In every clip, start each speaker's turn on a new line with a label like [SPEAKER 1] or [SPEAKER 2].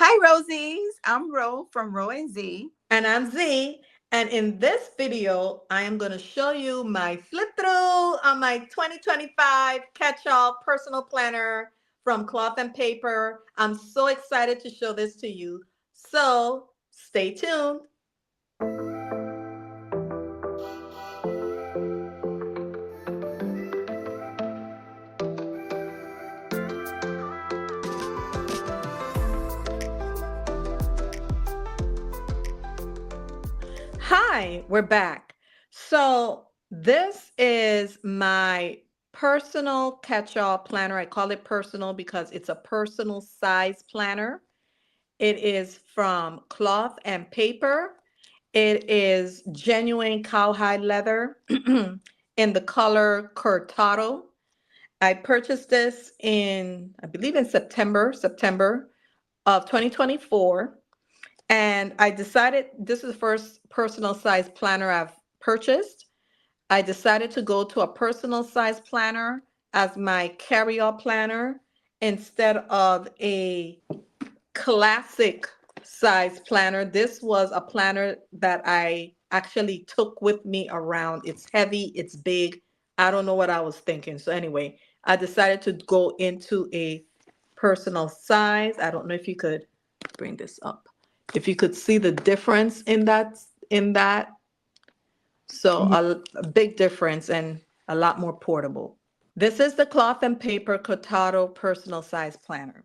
[SPEAKER 1] Hi, Rosies. I'm Ro from Ro and Z.
[SPEAKER 2] And I'm Z. And in this video, I am going to show you my flip through on my 2025 catch-all personal planner from Cloth and Paper. I'm so excited to show this to you. So stay tuned. Hi, we're back. So this is my personal catch-all planner. I call it personal because it's a personal size planner. It is from Cloth and Paper. It is genuine cowhide leather in the color Cortado. I purchased this in, I believe in September of 2024. And I decided this is the first personal size planner I've purchased. I decided to go to a personal size planner as my carry-all planner instead of a classic size planner. This was a planner that I actually took with me around. It's heavy, it's big. I don't know what I was thinking. So anyway, I decided to go into a personal size. I don't know if you could bring this up. If you could see the difference in that. So
[SPEAKER 1] Mhm.
[SPEAKER 2] a big difference and a lot more portable. This is the Cloth and Paper Cortado personal size planner.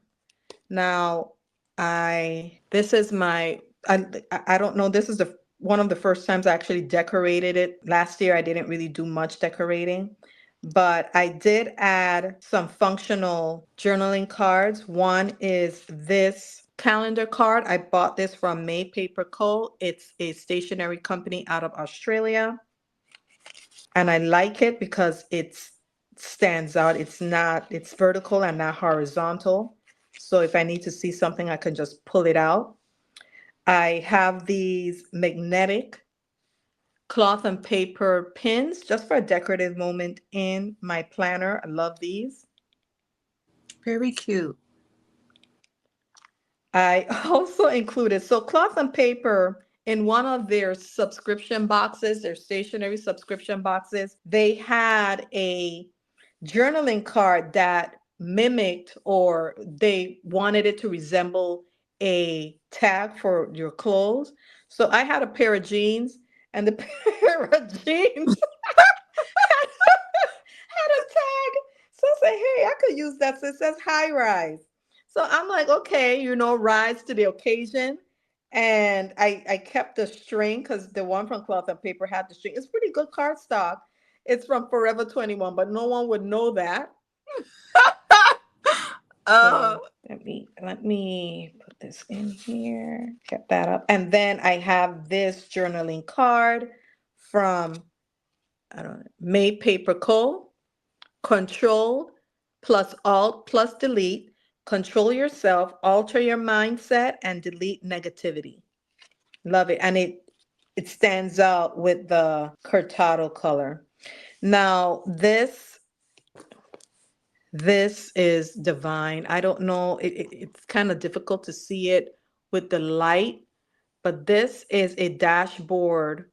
[SPEAKER 2] Now, this is my, I don't know, this is the one of the first times I actually decorated it. Last year, I didn't really do much decorating, but I did add some functional journaling cards. One is this calendar card. I bought this from May Paper Co. It's a stationery company out of Australia, and I like it because it stands out. It's vertical and not horizontal. So if I need to see something, I can just pull it out. I have these magnetic cloth and paper pins just for a decorative moment in my planner. I love these.
[SPEAKER 1] Very cute.
[SPEAKER 2] I also included, so cloth and paper in one of their subscription boxes, their stationery subscription boxes, they had a journaling card that mimicked or they wanted it to resemble a tag for your clothes. So I had a pair of jeans, and the pair of jeans had a tag. So I said, hey, I could use that. So it says high rise. So I'm like, okay, rise to the occasion. And I kept the string because the one from Cloth and Paper had the string. It's pretty good cardstock. It's from Forever 21, but no one would know that. So
[SPEAKER 1] Oh,
[SPEAKER 2] let me put this in here. Get that up. And then I have this journaling card from, I don't know, May Paper Co. Control plus Alt plus Delete. Control yourself, alter your mindset, and delete negativity. Love it. And it stands out with the Cortado color. Now, this is divine. I don't know, it's kind of difficult to see it with the light, but this is a dashboard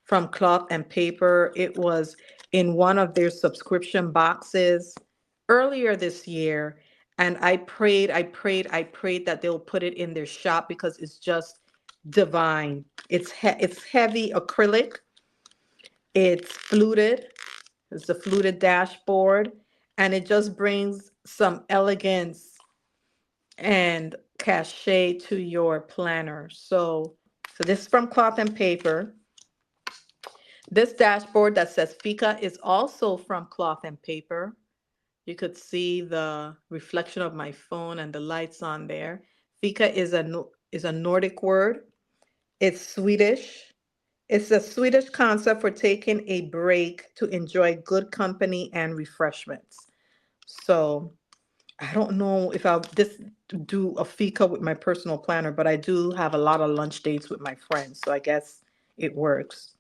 [SPEAKER 2] from Cloth and Paper. It was in one of their subscription boxes earlier this year. And I prayed that they'll put it in their shop because it's just divine. It's heavy acrylic. It's fluted. It's a fluted dashboard, and it just brings some elegance and cachet to your planner. So this is from Cloth and Paper. This dashboard that says Fika is also from Cloth and Paper. You could see the reflection of my phone and the lights on there. Fika is a Nordic word. It's Swedish. It's a Swedish concept for taking a break to enjoy good company and refreshments. So I don't know if I'll just do a fika with my personal planner, but I do have a lot of lunch dates with my friends, so I guess it works.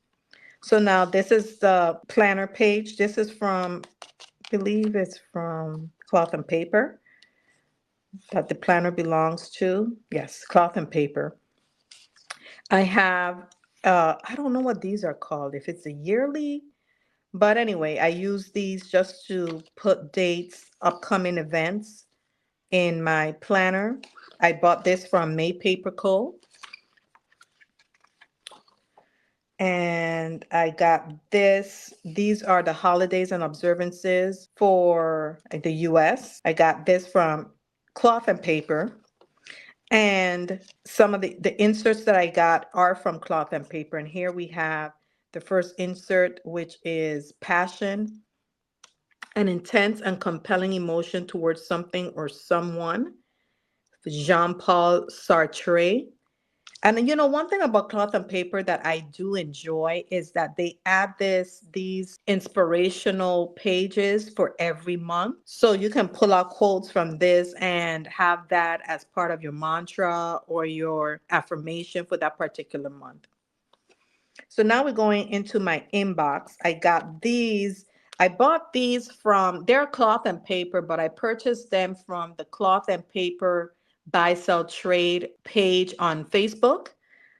[SPEAKER 2] So now this is the planner page. This is from, I believe it's from Cloth and Paper. that the planner belongs to. Yes, cloth and paper. I have, I don't know what these are called, if it's a yearly, but anyway, I use these just to put dates, upcoming events in my planner. I bought this from May Paper Co. And I got this. These are the holidays and observances for the US. I got this from Cloth and Paper. And some of the inserts that I got are from Cloth and Paper. And here we have the first insert, which is passion, an intense and compelling emotion towards something or someone. Jean-Paul Sartre. And you know, one thing about cloth and paper that I do enjoy is that they add these inspirational pages for every month. So you can pull out quotes from this and have that as part of your mantra or your affirmation for that particular month. So now we're going into my inbox. I got these. I bought these from, they're cloth and paper, but I purchased them from the cloth and paper buy, sell, trade page on Facebook.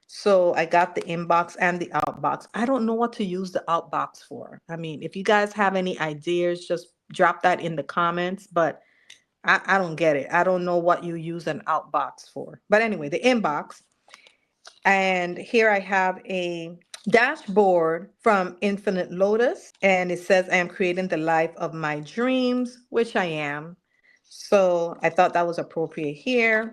[SPEAKER 2] So I got the inbox and the outbox. I don't know what to use the outbox for. I mean, if you guys have any ideas, just drop that in the comments, but I don't get it. I don't know what you use an outbox for. But anyway, the inbox. And here I have a dashboard from Infinite Lotus, and it says, I am creating the life of my dreams, which I am. So I thought that was appropriate here.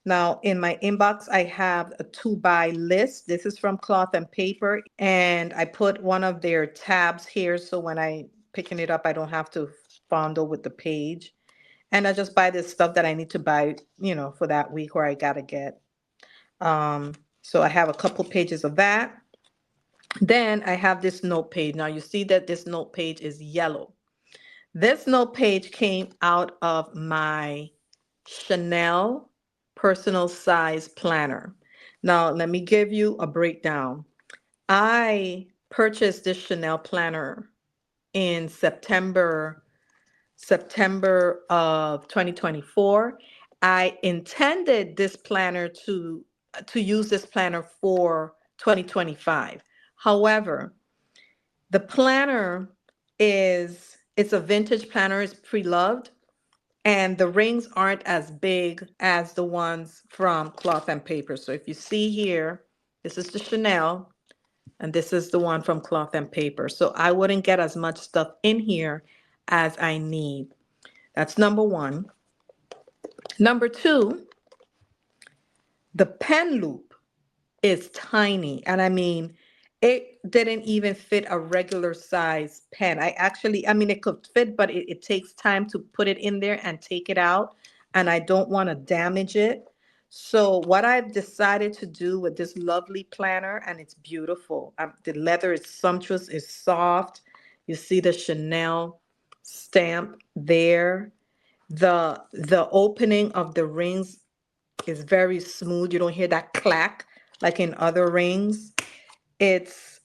[SPEAKER 2] Now in my inbox, I have a to buy list. This is from Cloth and Paper, and I put one of their tabs here. So when I picking it up, I don't have to fondle with the page. And I just buy this stuff that I need to buy, you know, for that week or I gotta get. So I have a couple pages of that. Then I have this note page. Now you see that this note page is yellow. This note page came out of my Chanel personal size planner. Now let me give you a breakdown. I purchased this Chanel planner in September of 2024. I intended this planner to use this planner for 2025. However, the planner it's a vintage planner, it's pre-loved, and the rings aren't as big as the ones from Cloth and Paper. So if you see here, this is the Chanel, and this is the one from Cloth and Paper. So I wouldn't get as much stuff in here as I need. That's number one. Number two, the pen loop is tiny. And I mean, it didn't even fit a regular size pen. I mean, it could fit, but it takes time to put it in there and take it out. And I don't want to damage it. So what I've decided to do with this lovely planner, and it's beautiful. The leather is sumptuous, it's soft. You see the Chanel stamp there. The opening of the rings is very smooth. You don't hear that clack like in other rings. It's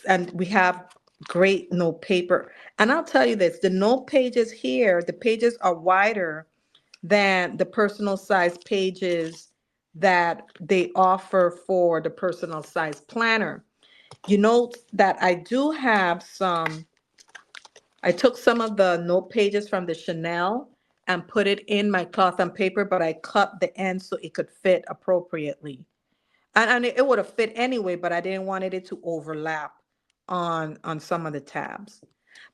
[SPEAKER 2] and we have great note paper. And I'll tell you this, the note pages here, the pages are wider than the personal size pages that they offer for the personal size planner. You note that I took some of the note pages from the Chanel and put it in my cloth and paper, but I cut the end so it could fit appropriately. And it would have fit anyway, but I didn't want it to overlap on some of the tabs.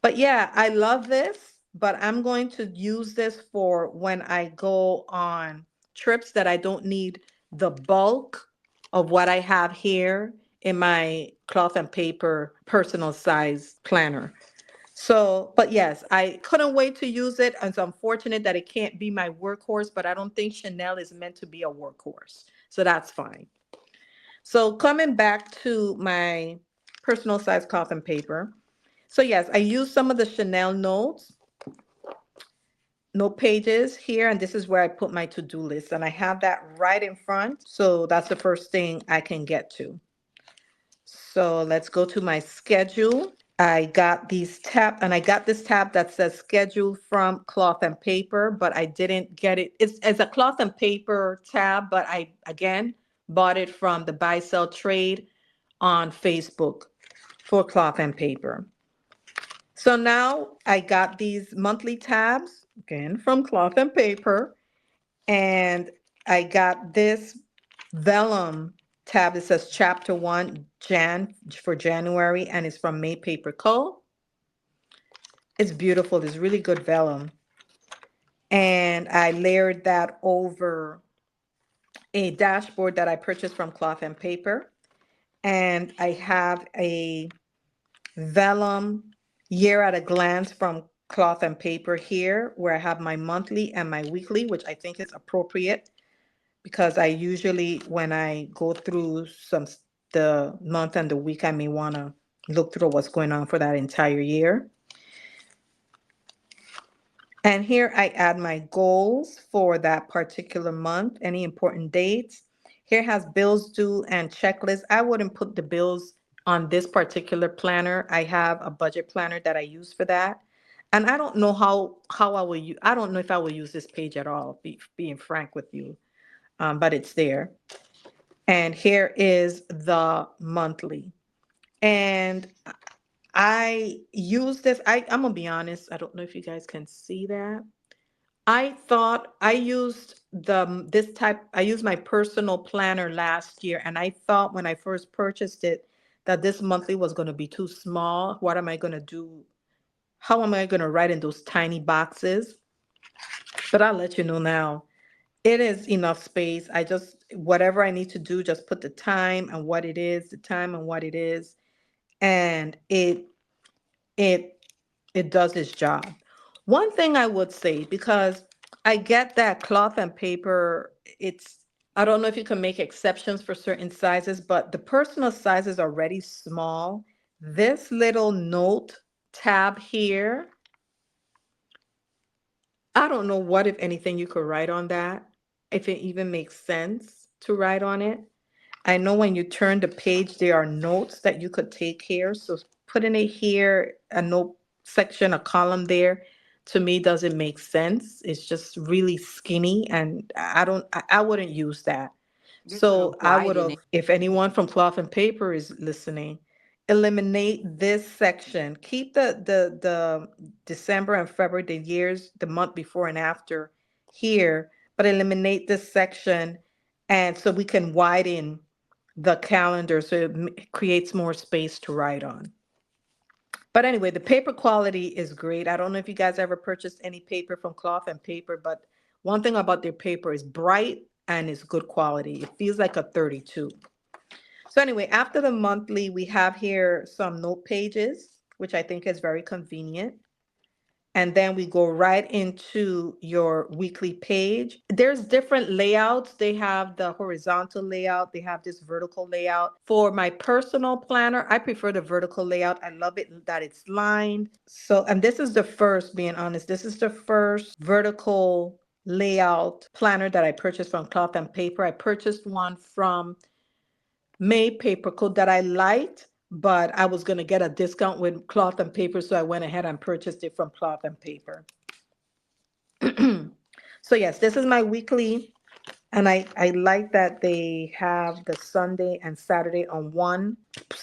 [SPEAKER 2] But yeah, I love this, but I'm going to use this for when I go on trips that I don't need the bulk of what I have here in my cloth and paper personal size planner. So, but yes, I couldn't wait to use it. It's unfortunate that it can't be my workhorse, but I don't think Chanel is meant to be a workhorse. So that's fine. So coming back to my personal size cloth and paper. So yes, I use some of the Chanel note pages here, and this is where I put my to-do list, and I have that right in front. So that's the first thing I can get to. So let's go to my schedule. I got these tab, and I got this tab that says schedule from cloth and paper, but I didn't get it. It's a cloth and paper tab, but I, again, bought it from the buy sell trade on Facebook for cloth and paper. So now I got these monthly tabs, again, from cloth and paper, and I got this vellum tab that says chapter 1 Jan for January, and it's from May Paper Co. It's beautiful. It's really good vellum. And I layered that over a dashboard that I purchased from Cloth and Paper. And I have a vellum year at a glance from Cloth and Paper here, where I have my monthly and my weekly, which I think is appropriate because I usually, when I go through the month and the week, I may want to look through what's going on for that entire year. And here I add my goals for that particular month, any important dates. Here has bills due and checklist. I wouldn't put the bills on this particular planner. I have a budget planner that I use for that. And I don't know how I will use, I don't know if I will use this page at all, being frank with you, but it's there. And here is the monthly. And I use this, I'm gonna be honest, I don't know if you guys can see that. I thought I used I used my personal planner last year, and I thought when I first purchased it that this monthly was going to be too small. What am I going to do? How am I going to write in those tiny boxes? But I'll let you know now. It is enough space. I just, whatever I need to do, just put the time and what it is, the time and what it is, and it it does its job. One thing I would say, because I get that cloth and paper, I don't know if you can make exceptions for certain sizes, but the personal size is already small. This little note tab here, I don't know what, if anything, you could write on that, if it even makes sense to write on it. I know when you turn the page, there are notes that you could take here. So putting it here, a note section, a column there, to me doesn't make sense. It's just really skinny, and I wouldn't use that.
[SPEAKER 1] You could
[SPEAKER 2] So
[SPEAKER 1] have
[SPEAKER 2] I would
[SPEAKER 1] widened
[SPEAKER 2] have,
[SPEAKER 1] it.
[SPEAKER 2] if anyone from Cloth and Paper is listening, eliminate this section. Keep the December and February, the years, the month before and after here, but eliminate this section, and so we can widen the calendar so it creates more space to write on. But anyway, the paper quality is great. I don't know if you guys ever purchased any paper from Cloth and Paper, but one thing about their paper is bright and it's good quality. It feels like a 32. So anyway, after the monthly, we have here some note pages, which I think is very convenient. And then we go right into your weekly page. There's different layouts. They have the horizontal layout. They have this vertical layout. For my personal planner, I prefer the vertical layout. I love it that it's lined. So, and this is the first, being honest, this is the first vertical layout planner that I purchased from Cloth and Paper. I purchased one from May Paper Co that I liked, but I was going to get a discount with Cloth and Paper, so I went ahead and purchased it from Cloth and Paper. So yes, this is my weekly, and I like that they have the Sunday and Saturday on one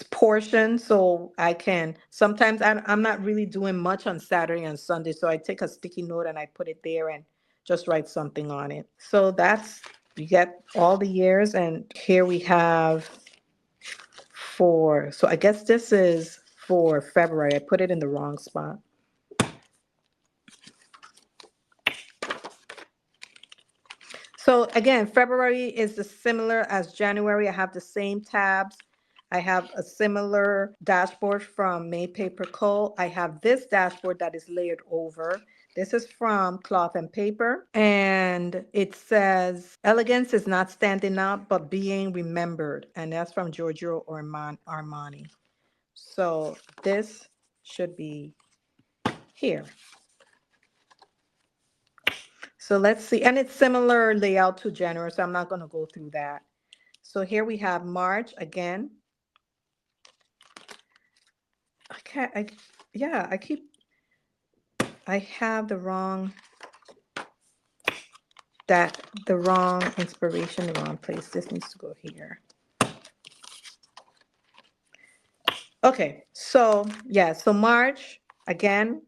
[SPEAKER 2] portion, so I can, sometimes I'm not really doing much on Saturday and Sunday, so I take a sticky note and I put it there and just write something on it. So that's, you get all the years, and here we have so I guess this is for February. I put it in the wrong spot. So again, February is the similar as January. I have the same tabs. I have a similar dashboard from May Paper Co. I have this dashboard that is layered over. This is from Cloth and Paper, and it says, elegance is not standing out, but being remembered. And that's from Giorgio Armani. So this should be here. So let's see, and it's similar layout to January, so I'm not going to go through that. So here we have March again. I can't, yeah, I have the wrong, the wrong inspiration, the wrong place. This needs to go here. Okay, so yeah, so March, again,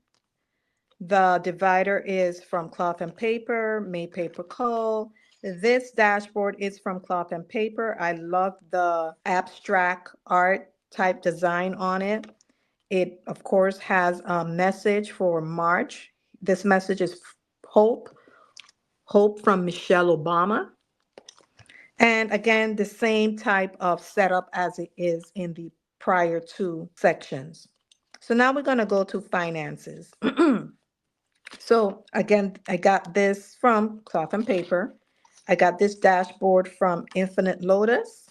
[SPEAKER 2] the divider is from Cloth and Paper, May Paper Co. This dashboard is from Cloth and Paper. I love the abstract art type design on it. It, of course, has a message for March. This message is hope, hope from Michelle Obama. And again, the same type of setup as it is in the prior two sections. So now we're going to go to finances. So again, I got this from Cloth and Paper. I got this dashboard from Infinite Lotus.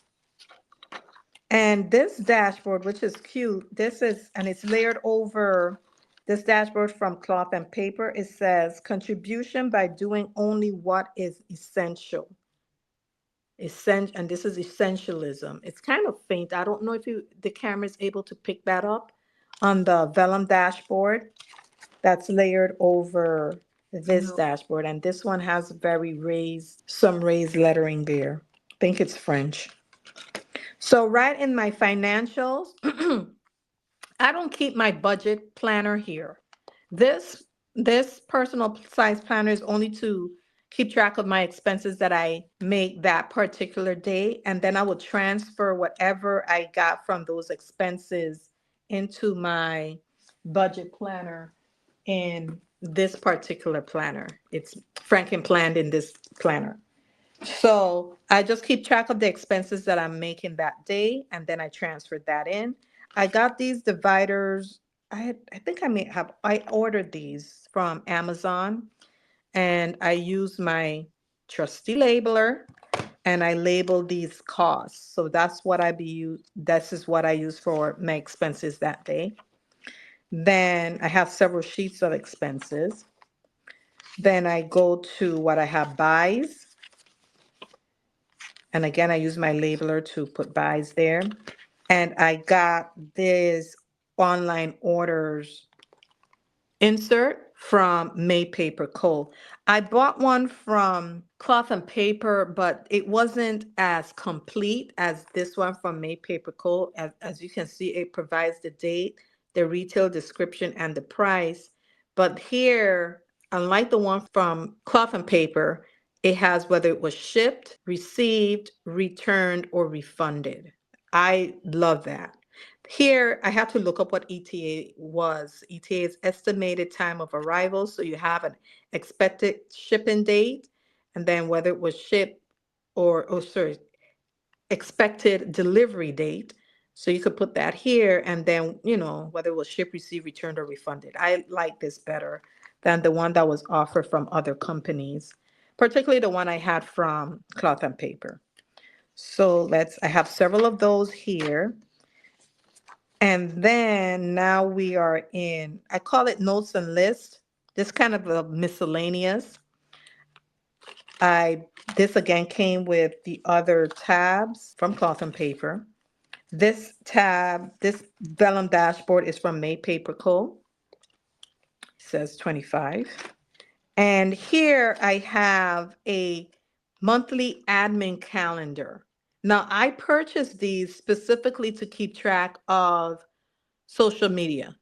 [SPEAKER 2] And this dashboard, which is cute, this is, and it's layered over this dashboard from Cloth and Paper. It says contribution by doing only what is essential. And this is essentialism. It's kind of faint. I don't know if the camera is able to pick that up on the vellum dashboard that's layered over this
[SPEAKER 1] No.
[SPEAKER 2] dashboard. And this one has some raised lettering there. I think it's French. So right in my financials, I don't keep my budget planner here. This this personal size planner is only to keep track of my expenses that I make that particular day, and then I will transfer whatever I got from those expenses into my budget planner in this particular planner. It's Franken planned in this planner. So I just keep track of the expenses that I'm making that day, and then I transferred that in. I got these dividers. I think I ordered these from Amazon, and I use my trusty labeler, and I label these costs. So this is what I use for my expenses that day. Then I have several sheets of expenses. Then I go to what I have buys. And again, I use my labeler to put buys there. And I got this online orders insert from May Paper Co. I bought one from Cloth and Paper, but it wasn't as complete as this one from May Paper Co. As you can see, it provides the date, the retail description, and the price. But here, unlike the one from Cloth and Paper, it has whether it was shipped, received, returned, or refunded. I love that. Here, I have to look up what ETA was. ETA is estimated time of arrival. So you have an expected shipping date, and then whether it was shipped sorry, expected delivery date. So you could put that here, and then, whether it was shipped, received, returned, or refunded. I like this better than the one that was offered from other companies, particularly the one I had from Cloth and Paper. So I have several of those here. And then now we are I call it notes and lists. This kind of a miscellaneous. This again came with the other tabs from Cloth and Paper. This vellum dashboard is from May Paper Co. It says 25. And here I have a monthly admin calendar. Now I purchased these specifically to keep track of social media.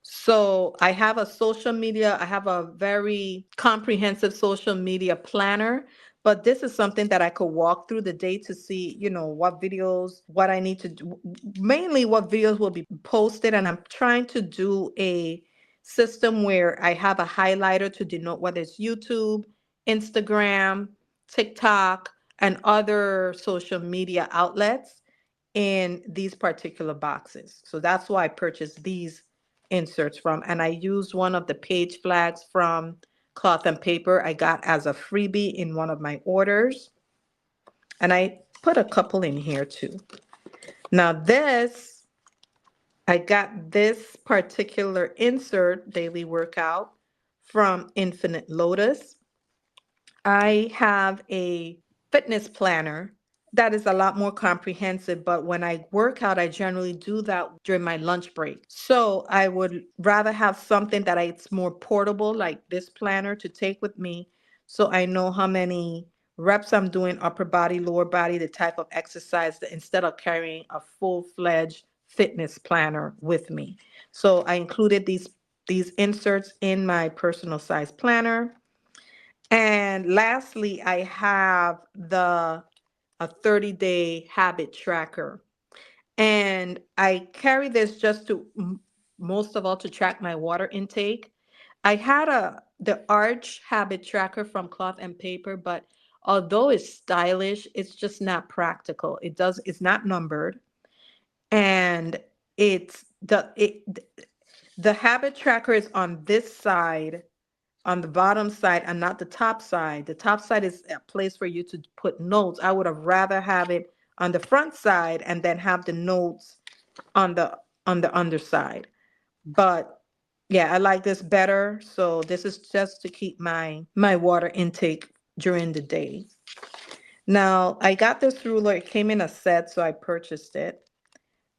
[SPEAKER 2] So I have I have a very comprehensive social media planner, but this is something that I could walk through the day to see, what videos, what I need to do, mainly what videos will be posted. And I'm trying to do a system where I have a highlighter to denote whether it's YouTube, Instagram, TikTok, and other social media outlets in these particular boxes. So that's why I purchased these inserts from. And I used one of the page flags from Cloth and Paper I got as a freebie in one of my orders. And I put a couple in here too. Now I got this particular insert, daily workout, from Infinite Lotus. I have a fitness planner, that is a lot more comprehensive, but when I work out, I generally do that during my lunch break. So I would rather have something that it's more portable, like this planner, to take with me, so I know how many reps I'm doing, upper body, lower body, the type of exercise, instead of carrying a full-fledged fitness planner with me. So I included these inserts in my personal size planner. And lastly, I have a 30-day habit tracker. And I carry this just to most of all to track my water intake. I had the Arch habit tracker from Cloth and Paper, but although it's stylish, it's just not practical. It's not numbered, and the habit tracker is on this side, on the bottom side, and not the top side. The top side is a place for you to put notes. I would have rather have it on the front side and then have the notes on the underside. But yeah, I like this better. So this is just to keep my water intake during the day. Now, I got this ruler. It came in a set, so I purchased it.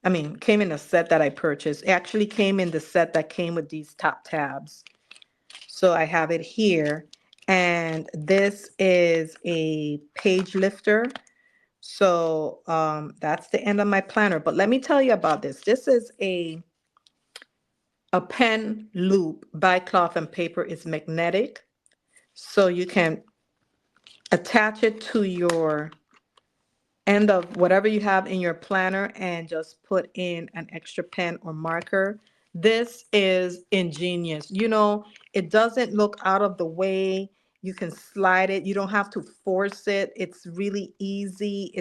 [SPEAKER 2] I mean, came in a set that I purchased. It actually came in the set that came with these top tabs. So I have it here. And this is a page lifter. So that's the end of my planner. But let me tell you about this. This is a pen loop by Cloth and Paper. It's magnetic. So you can attach it to your end of whatever you have in your planner and just put in an extra pen or marker. This is ingenious. You know, it doesn't look out of the way. You can slide it. You don't have to force it. It's really easy.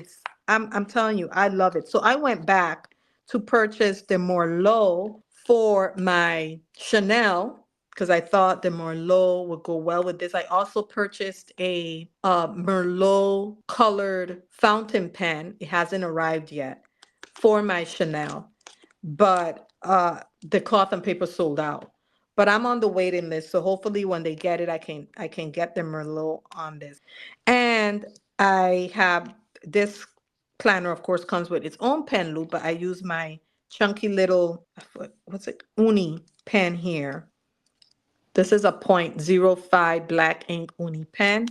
[SPEAKER 2] I'm telling you, I love it. So I went back to purchase the Merlot for my Chanel because I thought the Merlot would go well with this. I also purchased a Merlot colored fountain pen. It hasn't arrived yet for my Chanel, but the Cloth and Paper sold out. But I'm on the waiting list, so hopefully when they get it, I can get the Merlot on this. And I have this planner, of course, comes with its own pen loop, but I use my chunky little, what's it, Uni pen here. This is a .05 black ink uni pen.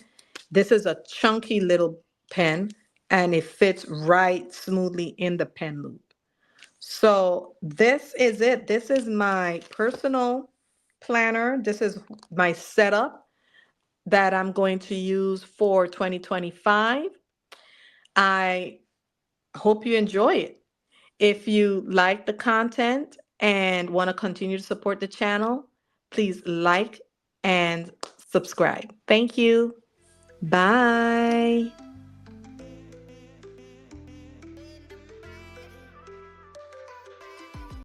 [SPEAKER 2] This is a chunky little pen and it fits right smoothly in the pen loop. So this is it. This is my personal planner. This is my setup that I'm going to use for 2025. I hope you enjoy it. If you like the content and want to continue to support the channel, please like and subscribe. Thank you. Bye.